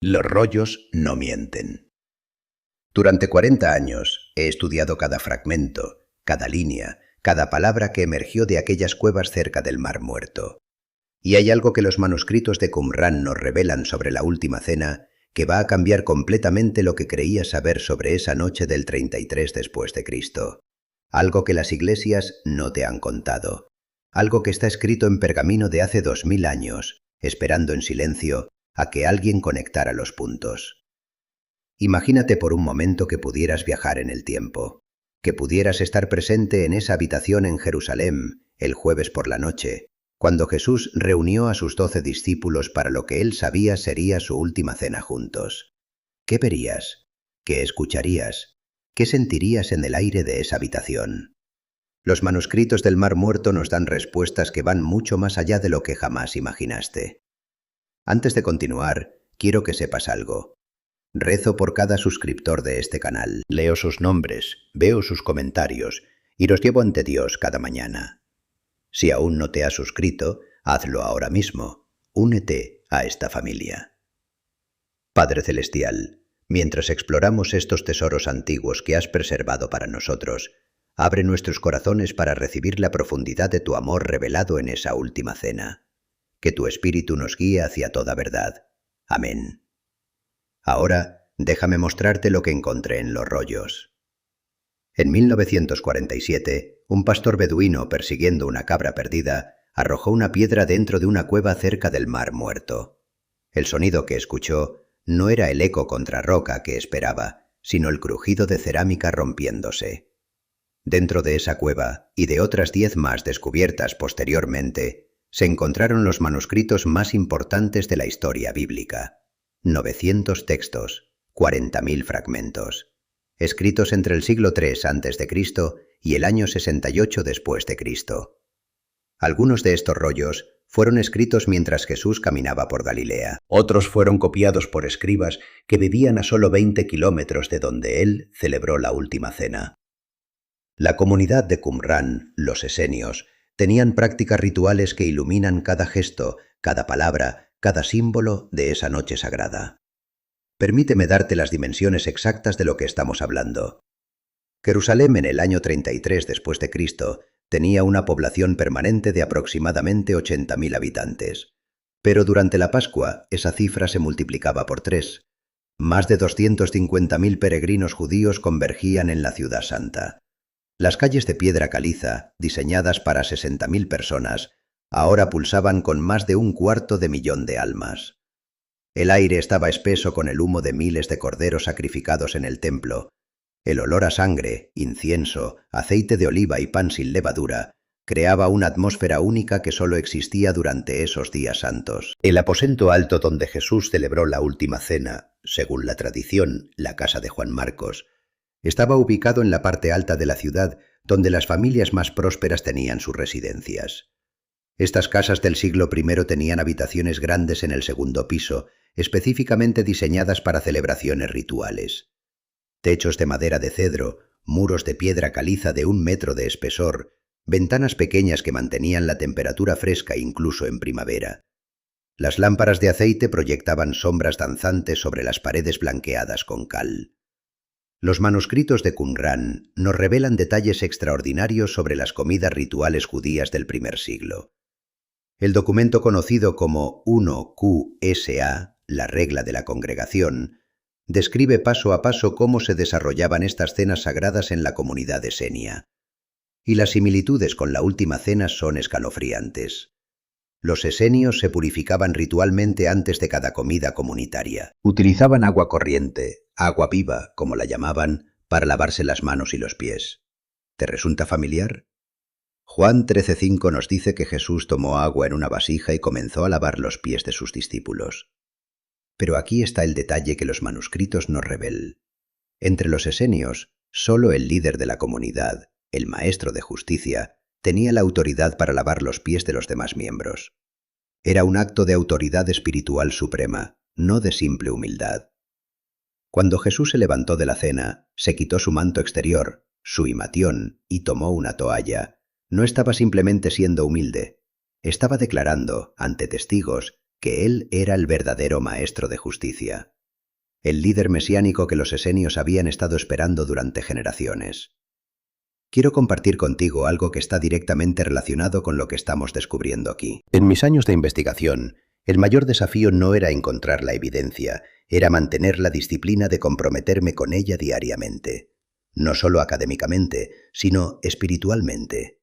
Los rollos no mienten. Durante 40 años he estudiado cada fragmento, cada línea, cada palabra que emergió de aquellas cuevas cerca del Mar Muerto. Y hay algo que los manuscritos de Qumrán nos revelan sobre la Última Cena que va a cambiar completamente lo que creías saber sobre esa noche del 33 después de Cristo. Algo que las iglesias no te han contado. Algo que está escrito en pergamino de hace 2000 años, esperando en silencio a que alguien conectara los puntos. Imagínate por un momento que pudieras viajar en el tiempo, que pudieras estar presente en esa habitación en Jerusalén el jueves por la noche, cuando Jesús reunió a sus 12 discípulos para lo que él sabía sería su última cena juntos. ¿Qué verías? ¿Qué escucharías? ¿Qué sentirías en el aire de esa habitación? Los manuscritos del Mar Muerto nos dan respuestas que van mucho más allá de lo que jamás imaginaste. Antes de continuar, quiero que sepas algo. Rezo por cada suscriptor de este canal. Leo sus nombres, veo sus comentarios y los llevo ante Dios cada mañana. Si aún no te has suscrito, hazlo ahora mismo. Únete a esta familia. Padre Celestial, mientras exploramos estos tesoros antiguos que has preservado para nosotros, abre nuestros corazones para recibir la profundidad de tu amor revelado en esa última cena. Que tu Espíritu nos guíe hacia toda verdad. Amén. Ahora, déjame mostrarte lo que encontré en los rollos. En 1947, un pastor beduino persiguiendo una cabra perdida arrojó una piedra dentro de una cueva cerca del Mar Muerto. El sonido que escuchó no era el eco contra roca que esperaba, sino el crujido de cerámica rompiéndose. Dentro de esa cueva, y de otras 10 más descubiertas posteriormente, se encontraron los manuscritos más importantes de la historia bíblica. 900 textos, 40.000 fragmentos, escritos entre el siglo III a.C. y el año 68 después de Cristo. Algunos de estos rollos fueron escritos mientras Jesús caminaba por Galilea. Otros fueron copiados por escribas que vivían a solo 20 kilómetros de donde él celebró la última cena. La comunidad de Qumrán, los esenios, tenían prácticas rituales que iluminan cada gesto, cada palabra, cada símbolo de esa noche sagrada. Permíteme darte las dimensiones exactas de lo que estamos hablando. Jerusalén en el año 33 después de Cristo tenía una población permanente de aproximadamente 80.000 habitantes. Pero durante la Pascua esa cifra se multiplicaba por 3. Más de 250.000 peregrinos judíos convergían en la ciudad santa. Las calles de piedra caliza, diseñadas para 60.000 personas, ahora pulsaban con más de 250.000 de almas. El aire estaba espeso con el humo de miles de corderos sacrificados en el templo. El olor a sangre, incienso, aceite de oliva y pan sin levadura creaba una atmósfera única que solo existía durante esos días santos. El aposento alto donde Jesús celebró la última cena, según la tradición, la casa de Juan Marcos, estaba ubicado en la parte alta de la ciudad, donde las familias más prósperas tenían sus residencias. Estas casas del siglo I tenían habitaciones grandes en el segundo piso, específicamente diseñadas para celebraciones rituales. Techos de madera de cedro, muros de piedra caliza de 1 metro de espesor, ventanas pequeñas que mantenían la temperatura fresca incluso en primavera. Las lámparas de aceite proyectaban sombras danzantes sobre las paredes blanqueadas con cal. Los manuscritos de Qumrán nos revelan detalles extraordinarios sobre las comidas rituales judías del primer siglo. El documento conocido como 1QSA, la regla de la congregación, describe paso a paso cómo se desarrollaban estas cenas sagradas en la comunidad esenia. Y las similitudes con la última cena son escalofriantes. Los esenios se purificaban ritualmente antes de cada comida comunitaria. Utilizaban agua corriente, agua viva, como la llamaban, para lavarse las manos y los pies. ¿Te resulta familiar? Juan 13:5 nos dice que Jesús tomó agua en una vasija y comenzó a lavar los pies de sus discípulos. Pero aquí está el detalle que los manuscritos nos revelan. Entre los esenios, solo el líder de la comunidad, el maestro de justicia, tenía la autoridad para lavar los pies de los demás miembros. Era un acto de autoridad espiritual suprema, no de simple humildad. Cuando Jesús se levantó de la cena, se quitó su manto exterior, su imatión, y tomó una toalla. No estaba simplemente siendo humilde, estaba declarando, ante testigos, que él era el verdadero maestro de justicia, el líder mesiánico que los esenios habían estado esperando durante generaciones. Quiero compartir contigo algo que está directamente relacionado con lo que estamos descubriendo aquí. En mis años de investigación, el mayor desafío no era encontrar la evidencia, era mantener la disciplina de comprometerme con ella diariamente. No solo académicamente, sino espiritualmente.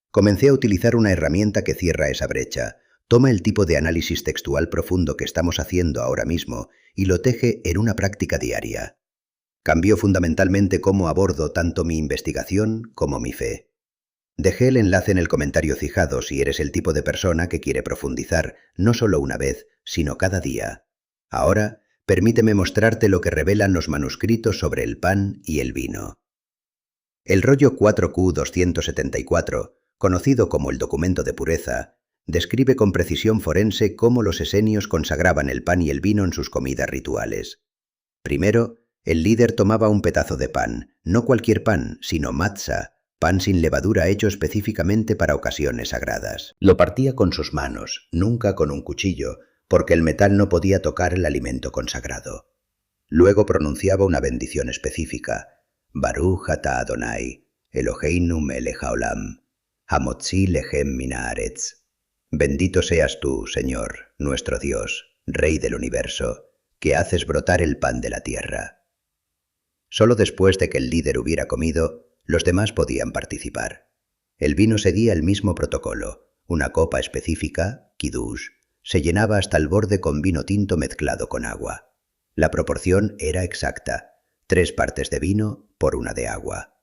Comencé a utilizar una herramienta que cierra esa brecha. Toma el tipo de análisis textual profundo que estamos haciendo ahora mismo y lo teje en una práctica diaria. Cambió fundamentalmente cómo abordo tanto mi investigación como mi fe. Dejé el enlace en el comentario fijado si eres el tipo de persona que quiere profundizar, no solo una vez, sino cada día. Ahora, permíteme mostrarte lo que revelan los manuscritos sobre el pan y el vino. El rollo 4Q274, conocido como el documento de pureza, describe con precisión forense cómo los esenios consagraban el pan y el vino en sus comidas rituales. Primero, el líder tomaba un pedazo de pan, no cualquier pan, sino matzah, pan sin levadura hecho específicamente para ocasiones sagradas. Lo partía con sus manos, nunca con un cuchillo, porque el metal no podía tocar el alimento consagrado. Luego pronunciaba una bendición específica: Baruch atah Adonai, Eloheinu melech haolam, hamotzi lechem min haaretz. Bendito seas tú, Señor, nuestro Dios, Rey del universo, que haces brotar el pan de la tierra. Solo después de que el líder hubiera comido, los demás podían participar. El vino seguía el mismo protocolo. Una copa específica, kiddush, se llenaba hasta el borde con vino tinto mezclado con agua. La proporción era exacta: 3 partes de vino por 1 de agua.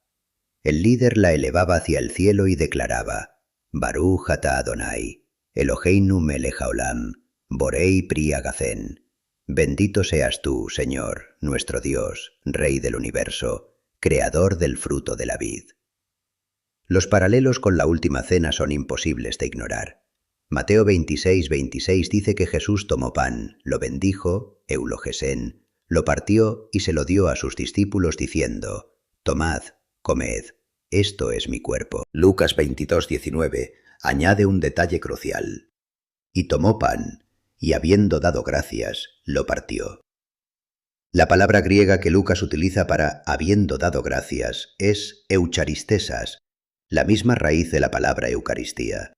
El líder la elevaba hacia el cielo y declaraba: Baruch atah Adonai, Eloheinu melech haolam, borei pri agazen. Bendito seas tú, Señor, nuestro Dios, Rey del universo, creador del fruto de la vid. Los paralelos con la última cena son imposibles de ignorar. Mateo 26:26 dice que Jesús tomó pan, lo bendijo, eulogesen, lo partió y se lo dio a sus discípulos diciendo: Tomad, comed, esto es mi cuerpo. Lucas 22:19 añade un detalle crucial: y tomó pan, y habiendo dado gracias, lo partió. La palabra griega que Lucas utiliza para habiendo dado gracias es eucharistesas, la misma raíz de la palabra Eucaristía.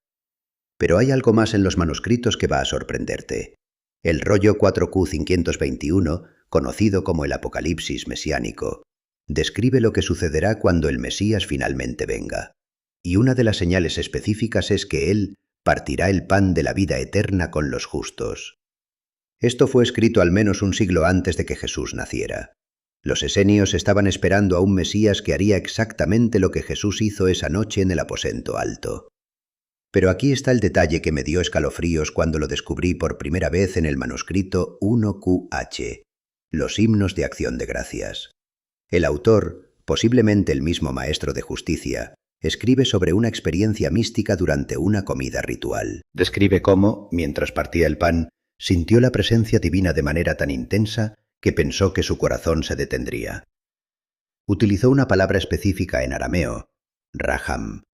Pero hay algo más en los manuscritos que va a sorprenderte. El rollo 4Q521, conocido como el Apocalipsis mesiánico, describe lo que sucederá cuando el Mesías finalmente venga. Y una de las señales específicas es que él partirá el pan de la vida eterna con los justos. Esto fue escrito al menos un siglo antes de que Jesús naciera. Los esenios estaban esperando a un Mesías que haría exactamente lo que Jesús hizo esa noche en el aposento alto. Pero aquí está el detalle que me dio escalofríos cuando lo descubrí por primera vez en el manuscrito 1QH, los himnos de acción de gracias. El autor, posiblemente el mismo maestro de justicia, escribe sobre una experiencia mística durante una comida ritual. Describe cómo, mientras partía el pan, sintió la presencia divina de manera tan intensa que pensó que su corazón se detendría. Utilizó una palabra específica en arameo, raham,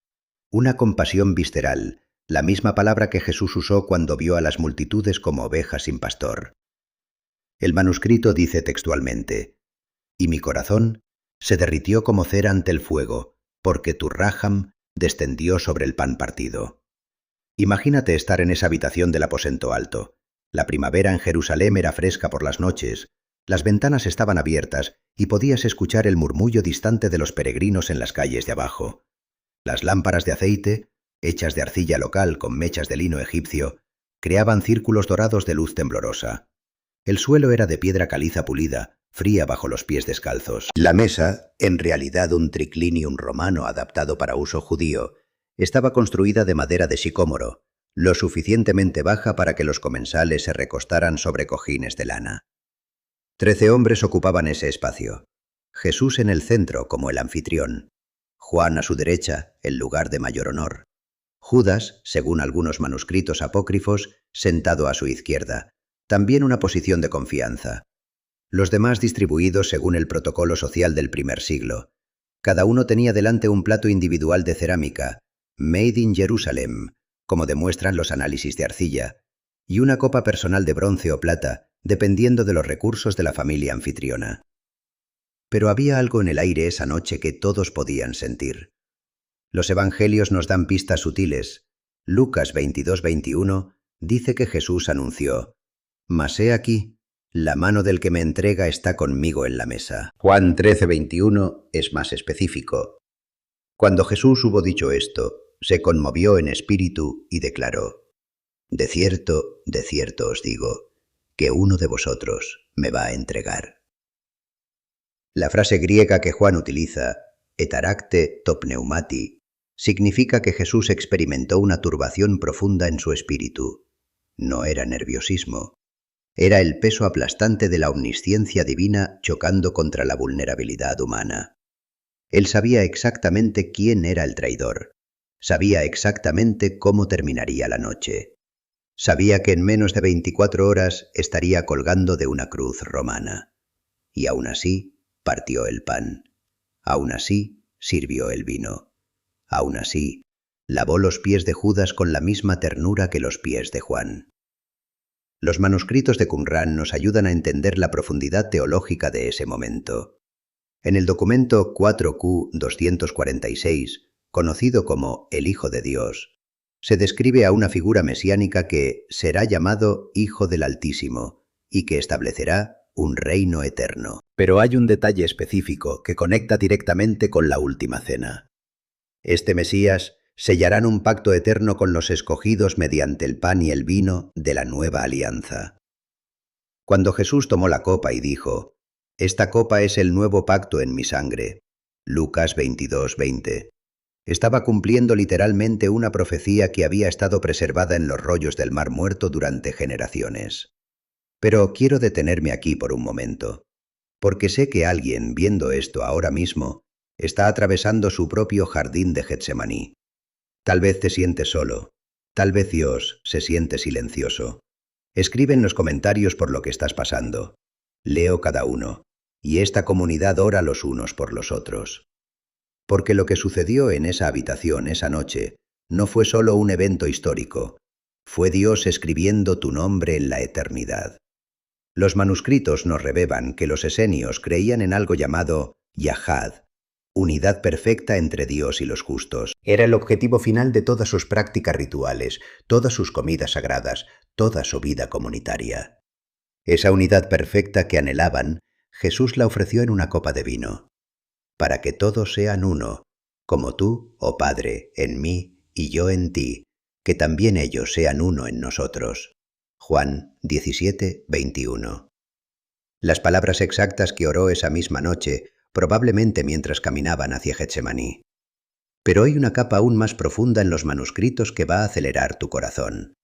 una compasión visceral, la misma palabra que Jesús usó cuando vio a las multitudes como ovejas sin pastor. El manuscrito dice textualmente: y mi corazón se derritió como cera ante el fuego, porque tu raham descendió sobre el pan partido. Imagínate estar en esa habitación del aposento alto. La primavera en Jerusalén era fresca por las noches, las ventanas estaban abiertas y podías escuchar el murmullo distante de los peregrinos en las calles de abajo. Las lámparas de aceite, hechas de arcilla local con mechas de lino egipcio, creaban círculos dorados de luz temblorosa. El suelo era de piedra caliza pulida, fría bajo los pies descalzos. La mesa, en realidad un triclinium romano adaptado para uso judío, estaba construida de madera de sicómoro, lo suficientemente baja para que los comensales se recostaran sobre cojines de lana. 13 hombres ocupaban ese espacio. Jesús en el centro como el anfitrión. Juan a su derecha, el lugar de mayor honor. Judas, según algunos manuscritos apócrifos, sentado a su izquierda, también una posición de confianza. Los demás distribuidos según el protocolo social del primer siglo. Cada uno tenía delante un plato individual de cerámica, made in Jerusalem, como demuestran los análisis de arcilla, y una copa personal de bronce o plata, dependiendo de los recursos de la familia anfitriona. Pero había algo en el aire esa noche que todos podían sentir. Los evangelios nos dan pistas sutiles. Lucas 22:21 dice que Jesús anunció: «Mas he aquí, la mano del que me entrega está conmigo en la mesa». Juan 13:21 es más específico. Cuando Jesús hubo dicho esto, se conmovió en espíritu y declaró: de cierto os digo, que uno de vosotros me va a entregar. La frase griega que Juan utiliza, etaracte to pneumati, significa que Jesús experimentó una turbación profunda en su espíritu. No era nerviosismo. Era el peso aplastante de la omnisciencia divina chocando contra la vulnerabilidad humana. Él sabía exactamente quién era el traidor. Sabía exactamente cómo terminaría la noche. Sabía que en menos de 24 horas estaría colgando de una cruz romana. Y aún así, partió el pan. Aún así, sirvió el vino. Aún así, lavó los pies de Judas con la misma ternura que los pies de Juan. Los manuscritos de Qumrán nos ayudan a entender la profundidad teológica de ese momento. En el documento 4Q246, conocido como el Hijo de Dios, se describe a una figura mesiánica que será llamado Hijo del Altísimo y que establecerá un reino eterno. Pero hay un detalle específico que conecta directamente con la última cena. Este Mesías sellarán un pacto eterno con los escogidos mediante el pan y el vino de la nueva alianza. Cuando Jesús tomó la copa y dijo: «Esta copa es el nuevo pacto en mi sangre», Lucas 22:20, estaba cumpliendo literalmente una profecía que había estado preservada en los rollos del Mar Muerto durante generaciones. Pero quiero detenerme aquí por un momento, porque sé que alguien, viendo esto ahora mismo, está atravesando su propio jardín de Getsemaní. Tal vez te sientes solo, tal vez Dios se siente silencioso. Escribe en los comentarios por lo que estás pasando. Leo cada uno, y esta comunidad ora los unos por los otros. Porque lo que sucedió en esa habitación esa noche no fue solo un evento histórico, fue Dios escribiendo tu nombre en la eternidad. Los manuscritos nos revelan que los esenios creían en algo llamado Yahad, unidad perfecta entre Dios y los justos. Era el objetivo final de todas sus prácticas rituales, todas sus comidas sagradas, toda su vida comunitaria. Esa unidad perfecta que anhelaban, Jesús la ofreció en una copa de vino. Para que todos sean uno, como tú, oh Padre, en mí y yo en ti, que también ellos sean uno en nosotros. Juan 17:21. Las palabras exactas que oró esa misma noche, probablemente mientras caminaban hacia Getsemaní. Pero hay una capa aún más profunda en los manuscritos que va a acelerar tu corazón.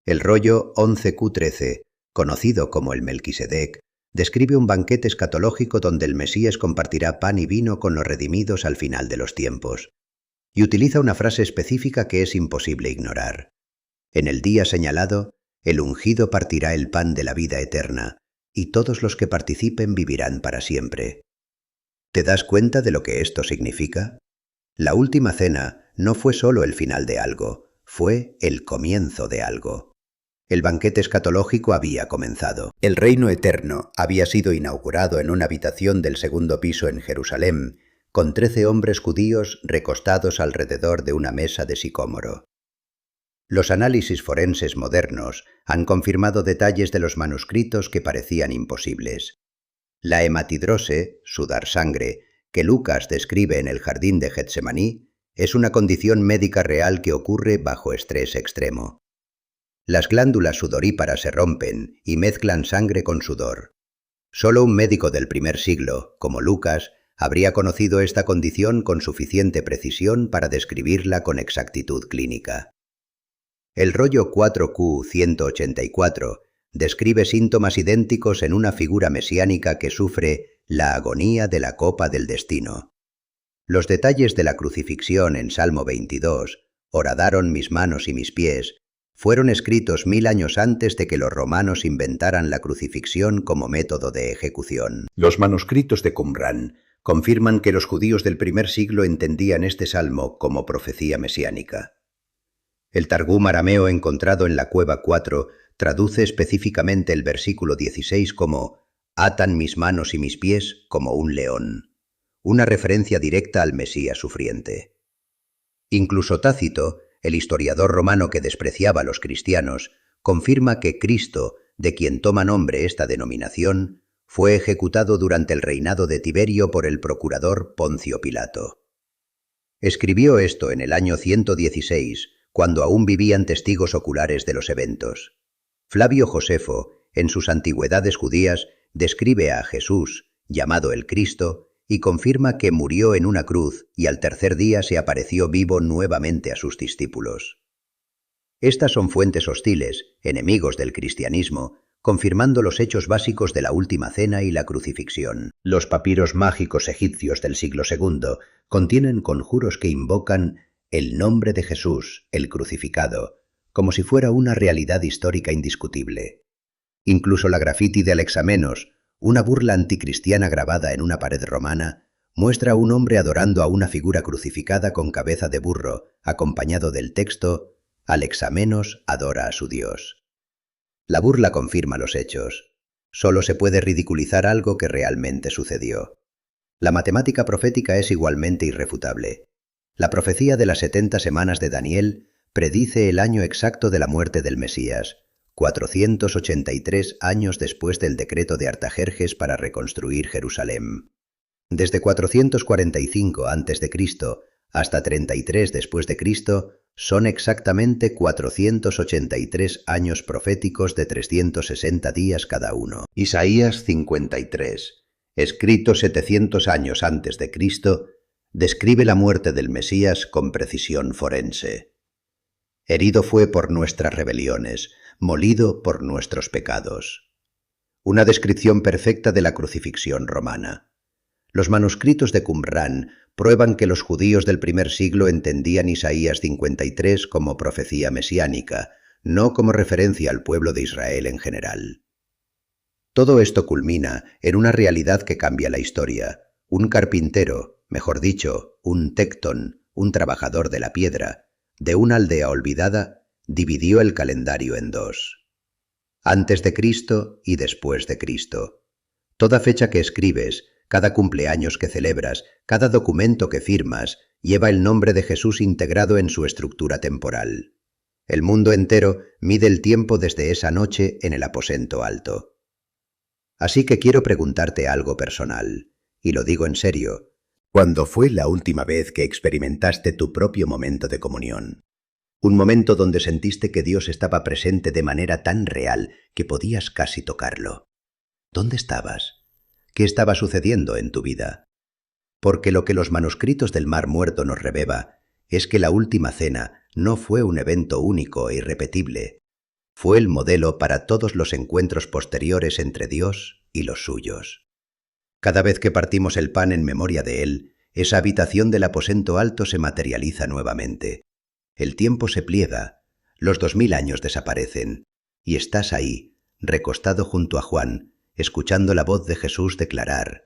El rollo 11Q13, conocido como el Melquisedec, describe un banquete escatológico donde el Mesías compartirá pan y vino con los redimidos al final de los tiempos. Y utiliza una frase específica que es imposible ignorar. En el día señalado, el ungido partirá el pan de la vida eterna, y todos los que participen vivirán para siempre. ¿Te das cuenta de lo que esto significa? La última cena no fue solo el final de algo, fue el comienzo de algo. El banquete escatológico había comenzado. El reino eterno había sido inaugurado en una habitación del segundo piso en Jerusalén, con 13 hombres judíos recostados alrededor de una mesa de sicómoro. Los análisis forenses modernos han confirmado detalles de los manuscritos que parecían imposibles. La hematidrose, sudar sangre, que Lucas describe en el jardín de Getsemaní, es una condición médica real que ocurre bajo estrés extremo. Las glándulas sudoríparas se rompen y mezclan sangre con sudor. Solo un médico del primer siglo, como Lucas, habría conocido esta condición con suficiente precisión para describirla con exactitud clínica. El rollo 4Q184 describe síntomas idénticos en una figura mesiánica que sufre la agonía de la copa del destino. Los detalles de la crucifixión en Salmo 22, «Horadaron mis manos y mis pies», fueron escritos 1000 años antes de que los romanos inventaran la crucifixión como método de ejecución. Los manuscritos de Qumrán confirman que los judíos del primer siglo entendían este salmo como profecía mesiánica. El Targum arameo encontrado en la cueva 4 traduce específicamente el versículo 16 como «atan mis manos y mis pies como un león», una referencia directa al Mesías sufriente. Incluso Tácito, el historiador romano que despreciaba a los cristianos, confirma que Cristo, de quien toma nombre esta denominación, fue ejecutado durante el reinado de Tiberio por el procurador Poncio Pilato. Escribió esto en el año 116, cuando aún vivían testigos oculares de los eventos. Flavio Josefo, en sus Antigüedades judías, describe a Jesús, llamado el Cristo, y confirma que murió en una cruz y al tercer día se apareció vivo nuevamente a sus discípulos. Estas son fuentes hostiles, enemigos del cristianismo, confirmando los hechos básicos de la Última Cena y la crucifixión. Los papiros mágicos egipcios del siglo II contienen conjuros que invocan el nombre de Jesús, el crucificado, como si fuera una realidad histórica indiscutible. Incluso la grafiti de Alexamenos, una burla anticristiana grabada en una pared romana, muestra a un hombre adorando a una figura crucificada con cabeza de burro, acompañado del texto «Alexamenos adora a su Dios». La burla confirma los hechos. Solo se puede ridiculizar algo que realmente sucedió. La matemática profética es igualmente irrefutable. La profecía de las 70 semanas de Daniel predice el año exacto de la muerte del Mesías, 483 años después del decreto de Artajerjes para reconstruir Jerusalén. Desde 445 a.C. hasta 33 después de Cristo son exactamente 483 años proféticos de 360 días cada uno. Isaías 53, escrito 700 años antes de Cristo, describe la muerte del Mesías con precisión forense. Herido fue por nuestras rebeliones, molido por nuestros pecados. Una descripción perfecta de la crucifixión romana. Los manuscritos de Qumrán prueban que los judíos del primer siglo entendían Isaías 53 como profecía mesiánica, no como referencia al pueblo de Israel en general. Todo esto culmina en una realidad que cambia la historia. Un carpintero, mejor dicho, un tectón, un trabajador de la piedra, de una aldea olvidada, dividió el calendario en dos. Antes de Cristo y después de Cristo. Toda fecha que escribes, cada cumpleaños que celebras, cada documento que firmas, lleva el nombre de Jesús integrado en su estructura temporal. El mundo entero mide el tiempo desde esa noche en el aposento alto. Así que quiero preguntarte algo personal, y lo digo en serio. ¿Cuándo fue la última vez que experimentaste tu propio momento de comunión? Un momento donde sentiste que Dios estaba presente de manera tan real que podías casi tocarlo. ¿Dónde estabas? ¿Qué estaba sucediendo en tu vida? Porque lo que los manuscritos del Mar Muerto nos revela es que la Última Cena no fue un evento único e irrepetible. Fue el modelo para todos los encuentros posteriores entre Dios y los suyos. Cada vez que partimos el pan en memoria de Él, esa habitación del aposento alto se materializa nuevamente. El tiempo se pliega, los 2000 años desaparecen, y estás ahí, recostado junto a Juan, escuchando la voz de Jesús declarar: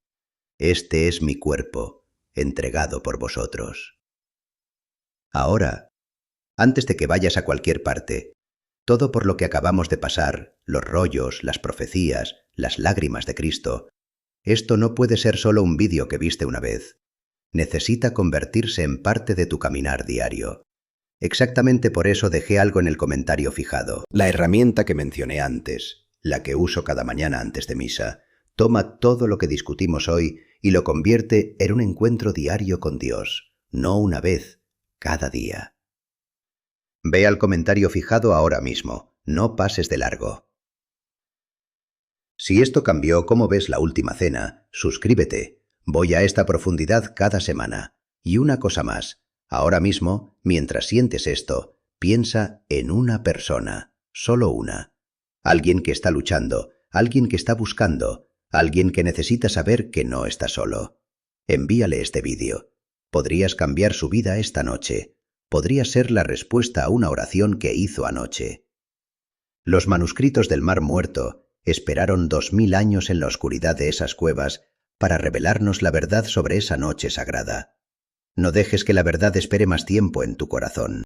«Este es mi cuerpo, entregado por vosotros». Ahora, antes de que vayas a cualquier parte, todo por lo que acabamos de pasar, los rollos, las profecías, las lágrimas de Cristo, esto no puede ser solo un vídeo que viste una vez. Necesita convertirse en parte de tu caminar diario. Exactamente por eso dejé algo en el comentario fijado. La herramienta que mencioné antes, la que uso cada mañana antes de misa, toma todo lo que discutimos hoy y lo convierte en un encuentro diario con Dios, no una vez, cada día. Ve al comentario fijado ahora mismo, no pases de largo. Si esto cambió cómo ves la Última Cena, suscríbete. Voy a esta profundidad cada semana. Y una cosa más. Ahora mismo, mientras sientes esto, piensa en una persona, solo una. Alguien que está luchando, alguien que está buscando, alguien que necesita saber que no está solo. Envíale este vídeo. Podrías cambiar su vida esta noche. Podría ser la respuesta a una oración que hizo anoche. Los manuscritos del Mar Muerto esperaron 2000 años en la oscuridad de esas cuevas para revelarnos la verdad sobre esa noche sagrada. No dejes que la verdad espere más tiempo en tu corazón.